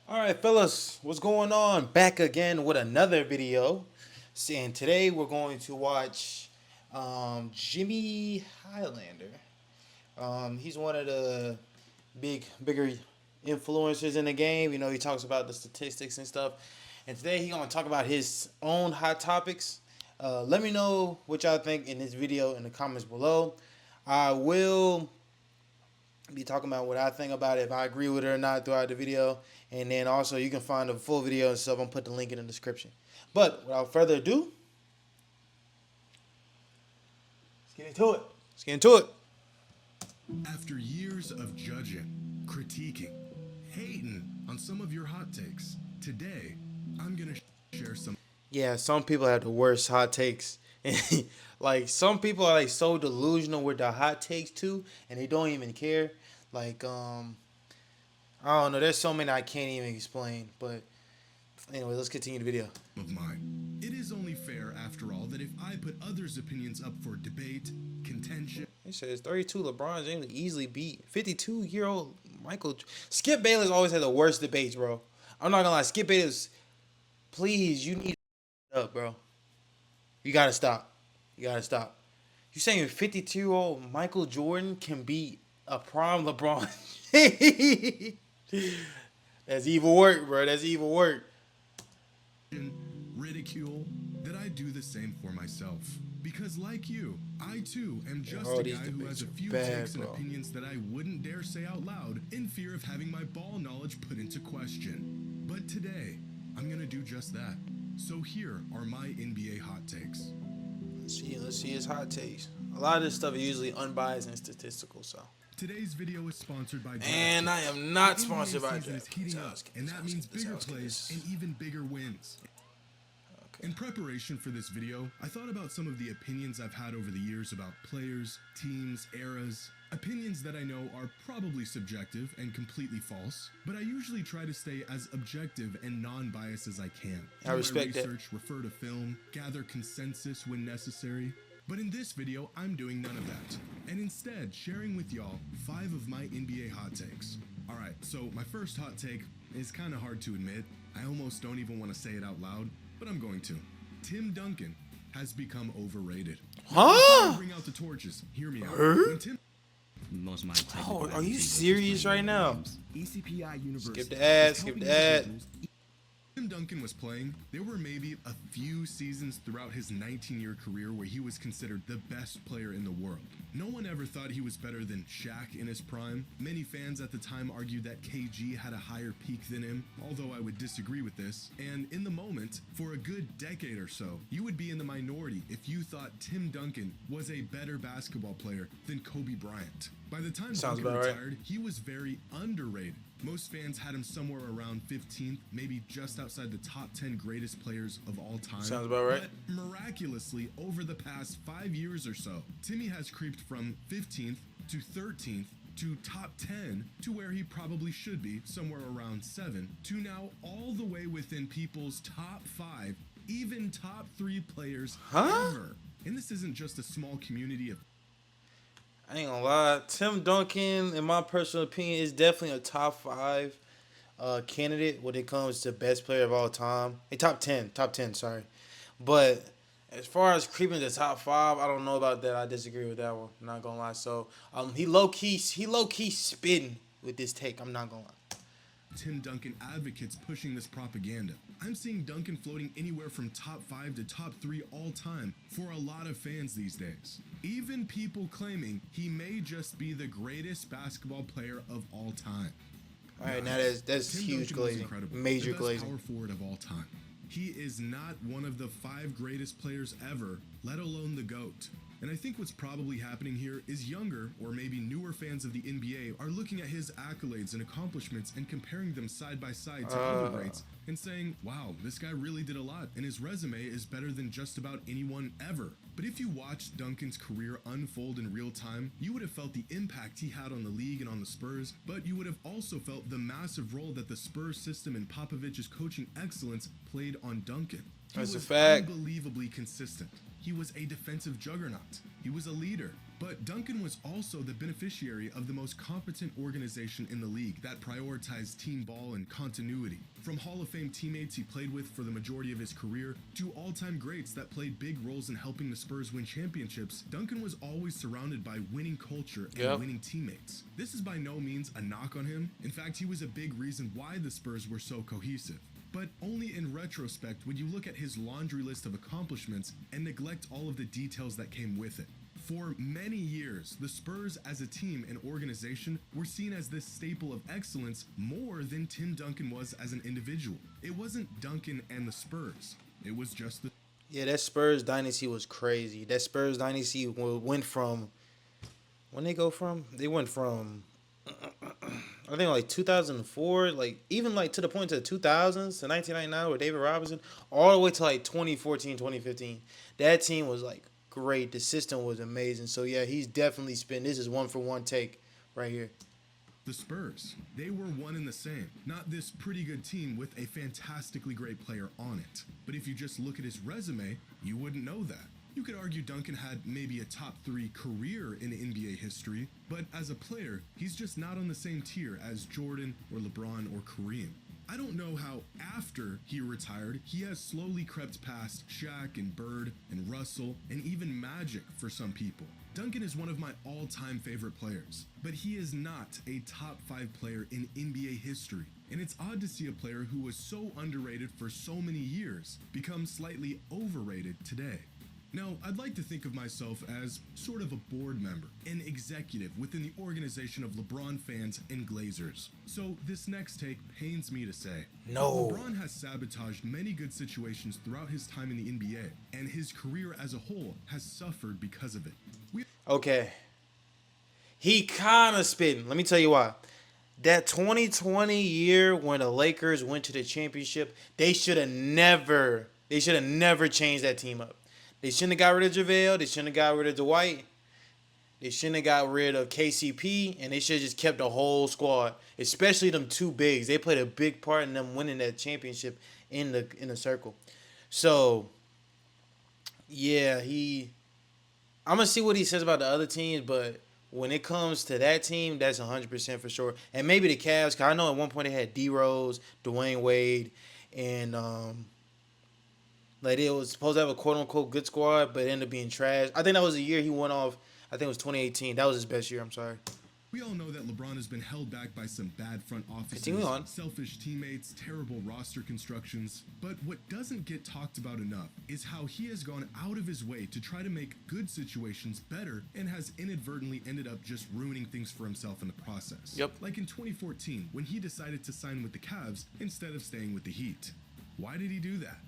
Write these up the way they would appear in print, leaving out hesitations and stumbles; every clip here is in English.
All right, fellas, what's going on? Back again with another video. And today we're going to watch Jimmy Highlander. He's one of the bigger influencers in the game. You know, he talks about the statistics and stuff. And today he's going to talk about his own hot topics. Let me know what y'all think in this video in the comments below. I will be talking about what I think about it, if I agree with it or not throughout the video. And then also you can find the full video and stuff. I'm put the link in the description. But without further ado, let's get into it. Let's get into it. After years of judging, critiquing, hating on some of your hot takes, today I'm gonna share some. Yeah, some people have the worst hot takes. Like some people are like so delusional with their hot takes too, and they don't even care. Like I don't know. There's so many I can't even explain. But anyway, let's continue the video. Of mine. It is only fair, after all, that if I put others' opinions up for debate, contention. It says 32 LeBron James easily beat 52-year-old Michael. Skip Bayless always had the worst debates, bro. I'm not gonna lie. Skip Bayless, please, you need to up, bro. You gotta stop. You gotta stop. You saying 52-year-old Michael Jordan can beat a prime LeBron? That's evil work, bro. That's evil work. Ridicule, that I do the same for myself. Because like you, I too am just bro, a these guy who has debates a are few bad, takes and bro. opinions that I wouldn't dare say out loud in fear of having my ball knowledge put into question. But today, I'm gonna do just that. So here are my NBA hot takes. Let's see his hot takes. A lot of this stuff is usually unbiased and statistical, so. Today's video is sponsored by And I am not sponsored by season is heating up, and that means bigger plays and even bigger wins. Okay. In preparation for this video, I thought about some of the opinions I've had over the years about players, teams, eras. Opinions that I know are probably subjective and completely false, but I usually try to stay as objective and non-biased as I can. I respect that. Research, refer to film, gather consensus when necessary. But in this video, I'm doing none of that, and instead sharing with y'all 5 of my NBA hot takes. Alright, so my first hot take is kinda hard to admit. I almost don't even want to say it out loud, but I'm going to. Tim Duncan has become overrated. Huh? Bring out the torches. Hear me out. When Tim Most of my Oh, are you serious right now? ECPI University. Skip the ad, skip the ad. Tim Duncan was playing, there were maybe a few seasons throughout his 19-year career where he was considered the best player in the world. No one ever thought he was better than Shaq in his prime. Many fans at the time argued that KG had a higher peak than him, although I would disagree with this. And in the moment, for a good decade or so, you would be in the minority if you thought Tim Duncan was a better basketball player than Kobe Bryant. By the time Sounds Duncan about right. retired, he was very underrated. Most fans had him somewhere around 15th, maybe just outside the top 10 greatest players of all time. Sounds about right. But miraculously, over the past 5 years or so, Timmy has creeped from 15th to 13th to top 10 to where he probably should be, somewhere around 7, to now all the way within people's top 5, even top 3 players ever. And this isn't just a small community of I ain't gonna lie. Tim Duncan, in my personal opinion, is definitely a top 5 candidate when it comes to best player of all time. Hey, top 10, sorry. But as far as creeping to top 5, I don't know about that. I disagree with that one. I'm not gonna lie. So he low key spitting with this take. I'm not gonna lie. Tim Duncan advocates pushing this propaganda. I'm seeing Duncan floating anywhere from top 5 to top 3 all time for a lot of fans these days. Even people claiming he may just be the greatest basketball player of all time. All right, now that's Tim huge Duncan was glazing, incredible. major The best glazing. power forward of all time. He is not one of the 5 greatest players ever, let alone the GOAT. And I think what's probably happening here is younger, or maybe newer fans of the NBA are looking at his accolades and accomplishments and comparing them side by side to other greats and saying, wow, this guy really did a lot, and his resume is better than just about anyone ever. But if you watched Duncan's career unfold in real time, you would have felt the impact he had on the league and on the Spurs, but you would have also felt the massive role that the Spurs system and Popovich's coaching excellence played on Duncan. He That's a was fact. unbelievably consistent. he was a defensive juggernaut. He was a leader. But Duncan was also the beneficiary of the most competent organization in the league that prioritized team ball and continuity. From Hall of Fame teammates he played with for the majority of his career to all-time greats that played big roles in helping the Spurs win championships, Duncan was always surrounded by winning culture and winning teammates. This is by no means a knock on him. In fact, he was a big reason why the Spurs were so cohesive. But only in retrospect would you look at his laundry list of accomplishments and neglect all of the details that came with it. For many years, the Spurs as a team and organization were seen as this staple of excellence more than Tim Duncan was as an individual. It wasn't Duncan and the Spurs. It was just the... Yeah, that Spurs dynasty was crazy. That Spurs dynasty went from... When they go from? They went from... I think like 2004, like even like to the point to the 2000s to 1999 with David Robinson, all the way to like 2014, 2015. That team was like great. The system was amazing. So yeah, he's definitely spin. This is one for one take right here. The Spurs, they were one and the same. Not this pretty good team with a fantastically great player on it. But if you just look at his resume, you wouldn't know that. You could argue Duncan had maybe a top 3 career in NBA history, but as a player, he's just not on the same tier as Jordan or LeBron or Kareem. I don't know how after he retired, he has slowly crept past Shaq and Bird and Russell and even Magic for some people. Duncan is one of my all-time favorite players, but he is not a top 5 player in NBA history. And it's odd to see a player who was so underrated for so many years become slightly overrated today. Now, I'd like to think of myself as sort of a board member, an executive within the organization of LeBron fans and Glazers. So this next take pains me to say. No. LeBron has sabotaged many good situations throughout his time in the NBA, and his career as a whole has suffered because of it. Okay. He kind of spitting. Let me tell you why. That 2020 year when the Lakers went to the championship, they should have never changed that team up. They shouldn't have got rid of JaVale. They shouldn't have got rid of Dwight. They shouldn't have got rid of KCP. And they should have just kept the whole squad, especially them two bigs. They played a big part in them winning that championship in the circle. So, yeah, I'm going to see what he says about the other teams, but when it comes to that team, that's 100% for sure. And maybe the Cavs, because I know at one point they had D Rose, Dwayne Wade, and like it was supposed to have a quote unquote good squad, but it ended up being trash. I think that was the year he went off. I think it was 2018. That was his best year. I'm sorry. We all know that LeBron has been held back by some bad front offices, selfish teammates, terrible roster constructions. But what doesn't get talked about enough is how he has gone out of his way to try to make good situations better and has inadvertently ended up just ruining things for himself in the process. Yep. Like in 2014, when he decided to sign with the Cavs instead of staying with the Heat. Why did he do that?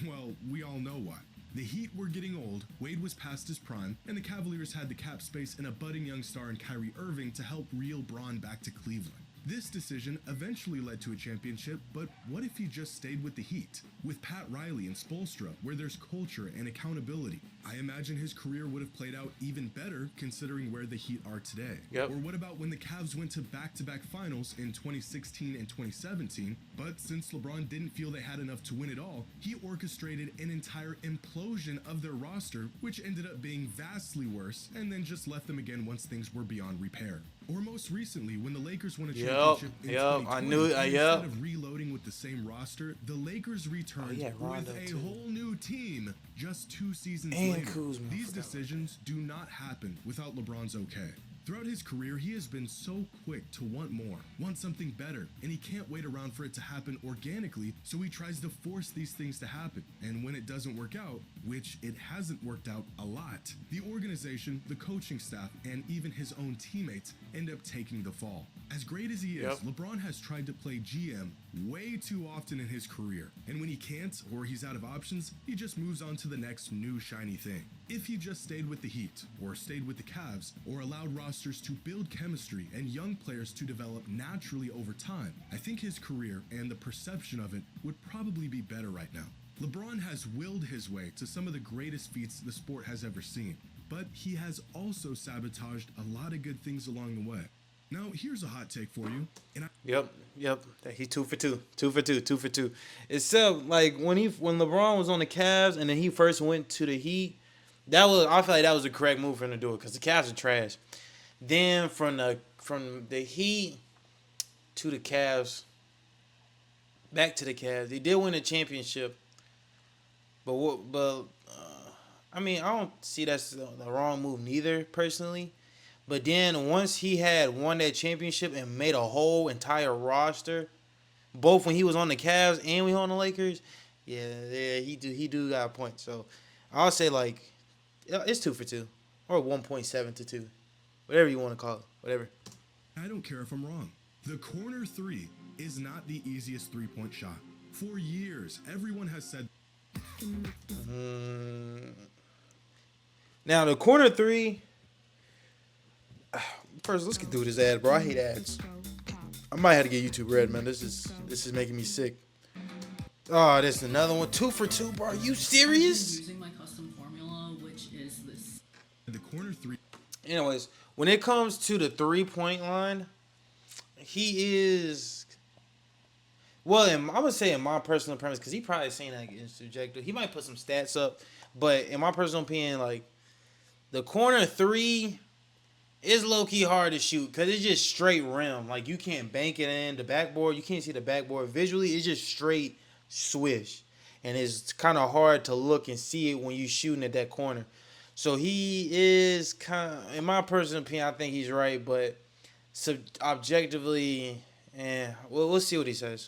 Well, we all know why. The Heat were getting old, Wade was past his prime, and the Cavaliers had the cap space and a budding young star in Kyrie Irving to help reel Bron back to Cleveland. This decision eventually led to a championship, but what if he just stayed with the Heat? With Pat Riley and Spoelstra, where there's culture and accountability. I imagine his career would have played out even better considering where the Heat are today. Yep. Or what about when the Cavs went to back-to-back finals in 2016 and 2017, but since LeBron didn't feel they had enough to win it all, he orchestrated an entire implosion of their roster, which ended up being vastly worse, and then just left them again once things were beyond repair. Or most recently, when the Lakers won a championship in 2020, instead of reloading with the same roster, the Lakers returned with a whole new team just 2 seasons later. Kuzma, These decisions do not happen without LeBron's okay. Throughout his career, he has been so quick to want more, want something better, and he can't wait around for it to happen organically, so he tries to force these things to happen. And when it doesn't work out, which it hasn't worked out a lot, the organization, the coaching staff, and even his own teammates end up taking the fall. As great as he is, LeBron has tried to play GM way too often in his career, and when he can't or he's out of options, he just moves on to the next new shiny thing. If he just stayed with the Heat, or stayed with the Cavs, or allowed rosters to build chemistry and young players to develop naturally over time, I think his career and the perception of it would probably be better right now. LeBron has willed his way to some of the greatest feats the sport has ever seen, but he has also sabotaged a lot of good things along the way. Now, here's a hot take for you. Yep. He's 2 for 2. 2 for 2. 2 for 2. Except like when LeBron was on the Cavs and then he first went to the Heat, I feel like that was the correct move for him to do it because the Cavs are trash. Then from the Heat to the Cavs, back to the Cavs. They did win a championship, but I mean, I don't see that's the wrong move neither personally. But then once he had won that championship and made a whole entire roster, both when he was on the Cavs and when he was on the Lakers, yeah, he do got a point. So I'll say like it's 2 for 2 or 1.7 to 2, whatever you want to call it, whatever. I don't care if I'm wrong. The corner three is not the easiest three-point shot. For years, everyone has said. Now the corner three. First, let's get through this ad, bro. I hate ads. I might have to get YouTube Red, man. This is making me sick. Oh, this is another one. 2 for 2, bro. Are you serious? Using my custom formula, which is this. The corner three. Anyways, when it comes to the 3-point line, he is. Well, I'm gonna say in my personal premise, because he probably saying that against subjective. He might put some stats up, but in my personal opinion, like the corner three is low key hard to shoot because it's just straight rim. Like you can't bank it in the backboard. You can't see the backboard visually. It's just straight swish, and it's kind of hard to look and see it when you shooting at that corner. So he is kind of, in my personal opinion, I think he's right, but objectively, we'll see what he says.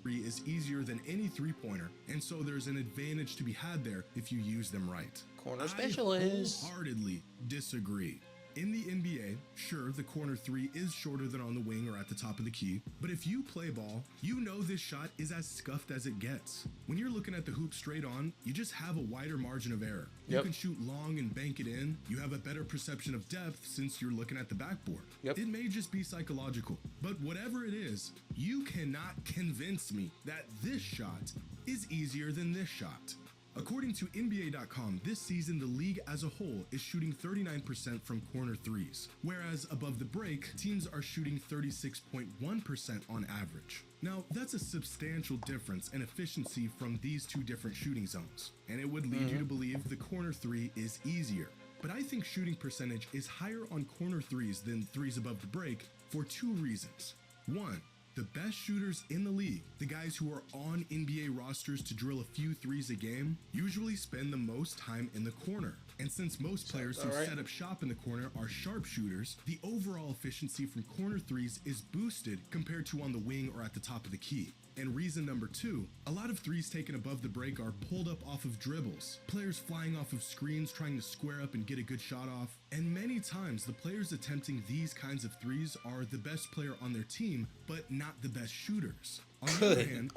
Three is easier than any three-pointer, and so there's an advantage to be had there if you use them right. Corner specialist. I wholeheartedly disagree. In the NBA, sure, the corner three is shorter than on the wing or at the top of the key, but if you play ball, you know this shot is as scuffed as it gets. When you're looking at the hoop straight on, you just have a wider margin of error. You can shoot long and bank it in. You have a better perception of depth since you're looking at the backboard. It may just be psychological, but whatever it is, you cannot convince me that this shot is easier than this shot. According to NBA.com, this season the league as a whole is shooting 39% from corner threes, whereas above the break, teams are shooting 36.1% on average. Now, that's a substantial difference in efficiency from these two different shooting zones, and it would lead you to believe the corner three is easier. But I think shooting percentage is higher on corner threes than threes above the break for two reasons. One, the best shooters in the league, the guys who are on NBA rosters to drill a few threes a game, usually spend the most time in the corner. And since most players who set up shop in the corner are sharpshooters, the overall efficiency from corner threes is boosted compared to on the wing or at the top of the key. And reason number two, a lot of threes taken above the break are pulled up off of dribbles, players flying off of screens trying to square up and get a good shot off, and many times the players attempting these kinds of threes are the best player on their team, but not the best shooters. On the other hand,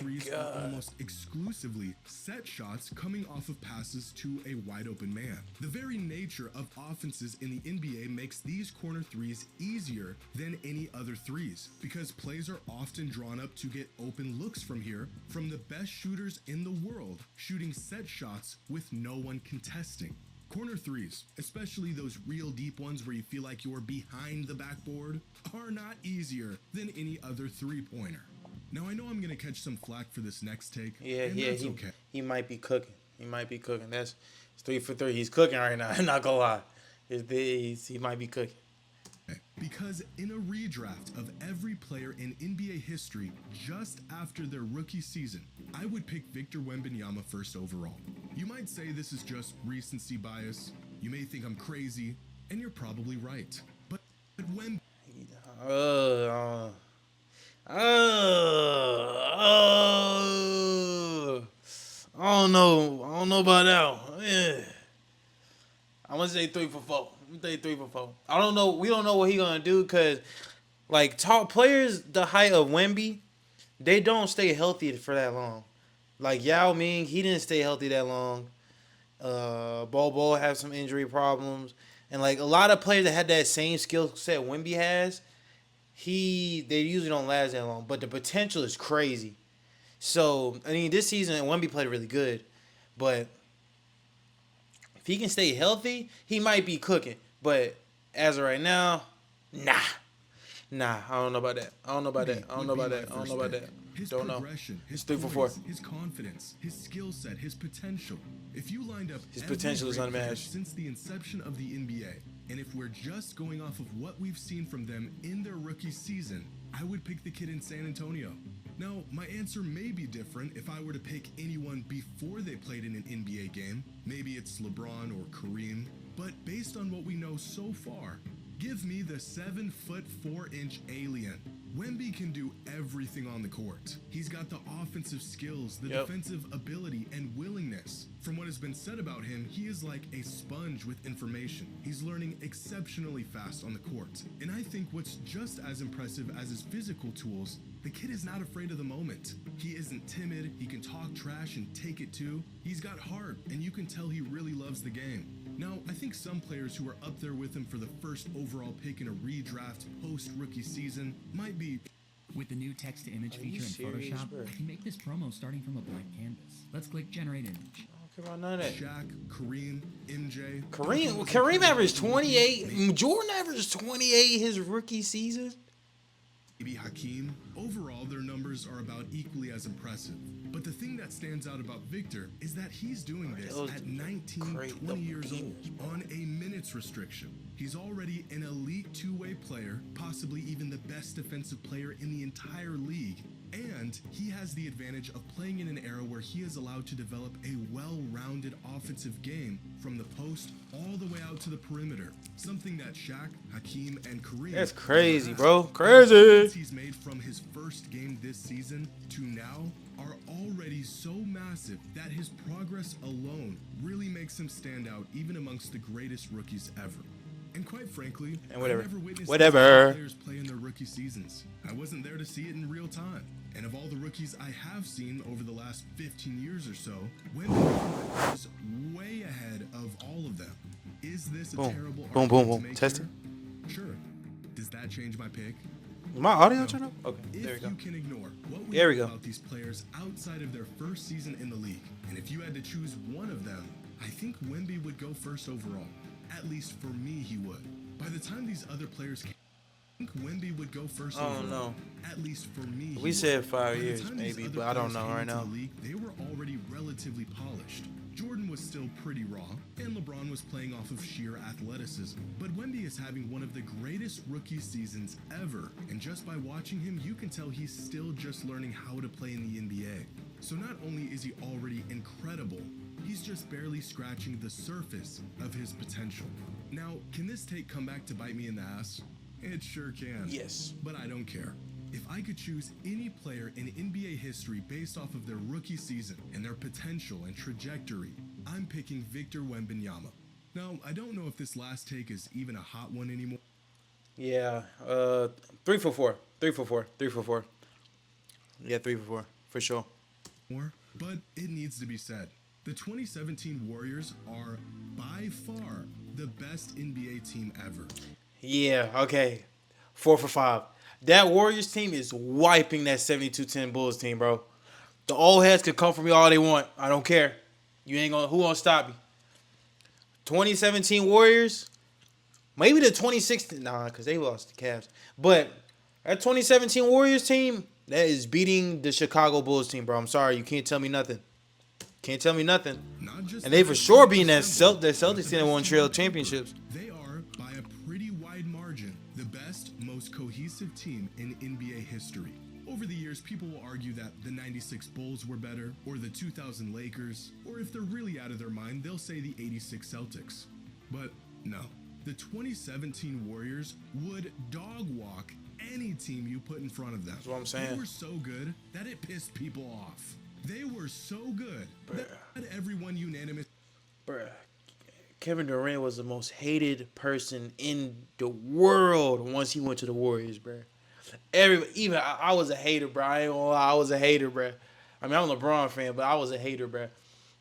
threes are almost exclusively set shots coming off of passes to a wide open man. The very nature of offenses in the NBA makes these corner threes easier than any other threes because plays are often drawn up to get open looks from here from the best shooters in the world shooting set shots with no one contesting. Corner threes, especially those real deep ones where you feel like you're behind the backboard, are not easier than any other three-pointer. Now, I know I'm going to catch some flack for this next take. That's okay. He might be cooking. That's 3 for 3. He's cooking right now. I'm not going to lie. He might be cooking. Because in a redraft of every player in NBA history just after their rookie season, I would pick Victor Wembanyama first overall. You might say this is just recency bias. You may think I'm crazy, and you're probably right. But when I don't know about that one. Yeah. I'm gonna say 3 for 4. I don't know. We don't know what he gonna do because, like, top players the height of Wemby, they don't stay healthy for that long. Like Yao Ming, he didn't stay healthy that long. Bobo have some injury problems, and like a lot of players that had that same skill set Wemby has, they usually don't last that long. But the potential is crazy. So I mean, this season Wemby played really good, but if he can stay healthy, he might be cooking. But as of right now, nah. I don't know about that. His Don't know. progression, his It's 3 for 4. poise, his confidence, his skill set, his potential. If you lined up His every potential is great player unmatched. since the inception of the NBA, and if we're just going off of what we've seen from them in their rookie season, I would pick the kid in San Antonio. Now, my answer may be different if I were to pick anyone before they played in an NBA game. Maybe it's LeBron or Kareem. But based on what we know so far, give me the 7'4" alien. Wemby can do everything on the court. He's got the offensive skills, the defensive ability, and willingness. From what has been said about him, he is like a sponge with information. He's learning exceptionally fast on the court. And I think what's just as impressive as his physical tools, the kid is not afraid of the moment. He isn't timid, he can talk trash and take it too. He's got heart, and you can tell he really loves the game. Now, I think some players who are up there with him for the first overall pick in a redraft post-rookie season might be... With the new text-to-image Are you feature in serious, Photoshop, bro? I can make this promo starting from a blank canvas. Let's click Generate Image. Come on, none of that. Shaq, Kareem, MJ... Kareem averaged 28. Jordan averaged 28 his rookie season. Maybe Hakeem. Overall, their numbers are about equally as impressive. But the thing that stands out about Victor is that he's doing this Those at 19, crazy 20 years old fingers, bro. on a minutes restriction. He's already an elite two-way player, possibly even the best defensive player in the entire league. And he has the advantage of playing in an era where he is allowed to develop a well-rounded offensive game from the post all the way out to the perimeter. Something that Shaq, Hakeem, and Kareem... That's crazy, have. bro. The Crazy. improvements he's made from his first game this season to now are already so massive that his progress alone really makes him stand out even amongst the greatest rookies ever. And quite frankly, And whatever. I never witnessed Whatever. these players play in their rookie seasons. I wasn't there to see it in real time. And of all the rookies I have seen over the last 15 years or so, Wemby is way ahead of all of them. Is this a Boom. terrible Boom, boom, argument to boom. make Test here? Sure. Does that change my pick? Is my audio turned up? Okay, there we If go. you can ignore what we There we know go. about these players outside of their first season in the league, and if you had to choose one of them, I think Wemby would go first overall. At least for me, he would. By the time these other players came, I think Wemby would go first I don't overall. know. At least for me, he We would. said 5 By the years, time these maybe, other but I don't players know came right into now. the league, they were already relatively polished. Jordan was still pretty raw, and LeBron was playing off of sheer athleticism. But Wemby is having one of the greatest rookie seasons ever, and just by watching him, you can tell he's still just learning how to play in the NBA. So not only is he already incredible, he's just barely scratching the surface of his potential. Now, can this take come back to bite me in the ass? It sure can. Yes. But I don't care. If I could choose any player in NBA history based off of their rookie season and their potential and trajectory, I'm picking Victor Wembanyama. Now, I don't know if this last take is even a hot one anymore. Yeah, 3 for 4. 3 for 4. 3 for 4. Yeah, 3 for 4. For sure. But it needs to be said. The 2017 Warriors are by far the best NBA team ever. Yeah, okay. 4 for 5. That Warriors team is wiping that 72-10 Bulls team, bro. The old heads could come for me all they want. I don't care. You ain't gonna. Who gonna stop me? 2017 Warriors. Maybe the 2016. Nah, because they lost the Cavs. But that 2017 Warriors team, that is beating the Chicago Bulls team, bro. I'm sorry. You can't tell me nothing. Can't tell me nothing. Not just And they for sure being that simple, Celtics team that won trail championships. They are, by a pretty wide margin, the best, most cohesive team in NBA history. Over the years, people will argue that the 96 Bulls were better, or the 2000 Lakers, or if they're really out of their mind, they'll say the 86 Celtics. But no, the 2017 Warriors would dog walk any team you put in front of them. That's what I'm saying. They were so good that it pissed people off. They were so good that everyone unanimous. Bruh, Kevin Durant was the most hated person in the world once he went to the Warriors, bruh. Even I was a hater, bruh. I ain't gonna lie, I was a hater, bruh. I mean, I'm a LeBron fan, but I was a hater, bruh.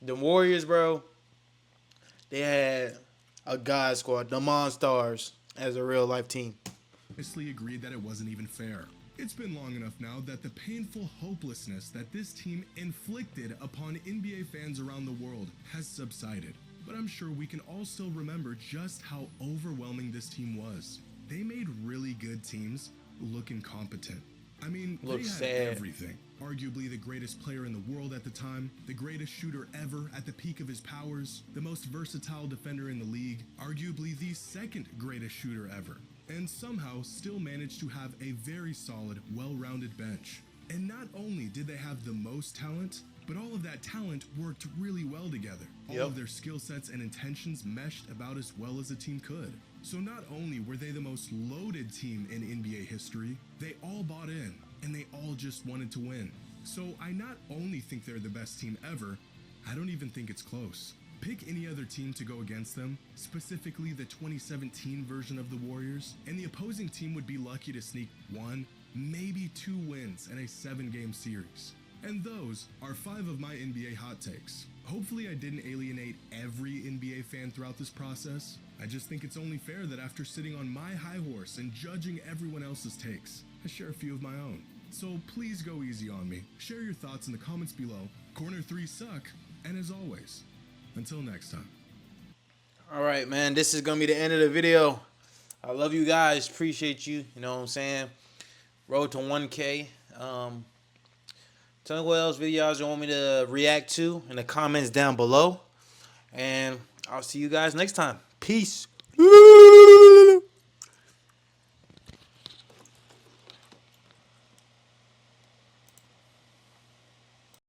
The Warriors, bro, they had a God squad, the Monstars, as a real life team. Agreed that it wasn't even fair. It's been long enough now that the painful hopelessness that this team inflicted upon NBA fans around the world has subsided. But I'm sure we can all still remember just how overwhelming this team was. They made really good teams look incompetent. I mean, Look they had sad. everything. arguably the greatest player in the world at the time, the greatest shooter ever at the peak of his powers, the most versatile defender in the league, arguably the second greatest shooter ever, and somehow still managed to have a very solid, well-rounded bench. And not only did they have the most talent, but all of that talent worked really well together. All of their skill sets and intentions meshed about as well as a team could. So not only were they the most loaded team in NBA history, they all bought in, and they all just wanted to win. So I not only think they're the best team ever, I don't even think it's close. Pick any other team to go against them, specifically the 2017 version of the Warriors, and the opposing team would be lucky to sneak 1, maybe 2 wins in a 7-game series. And those are 5 of my NBA hot takes. Hopefully I didn't alienate every NBA fan throughout this process. I just think it's only fair that after sitting on my high horse and judging everyone else's takes, I share a few of my own. So please go easy on me. Share your thoughts in the comments below. Corner 3 suck. And as always, until next time. All right, man. This is going to be the end of the video. I love you guys. Appreciate you. You know what I'm saying? Road to 1K. Tell me what else videos you want me to react to in the comments down below. And I'll see you guys next time. Peace.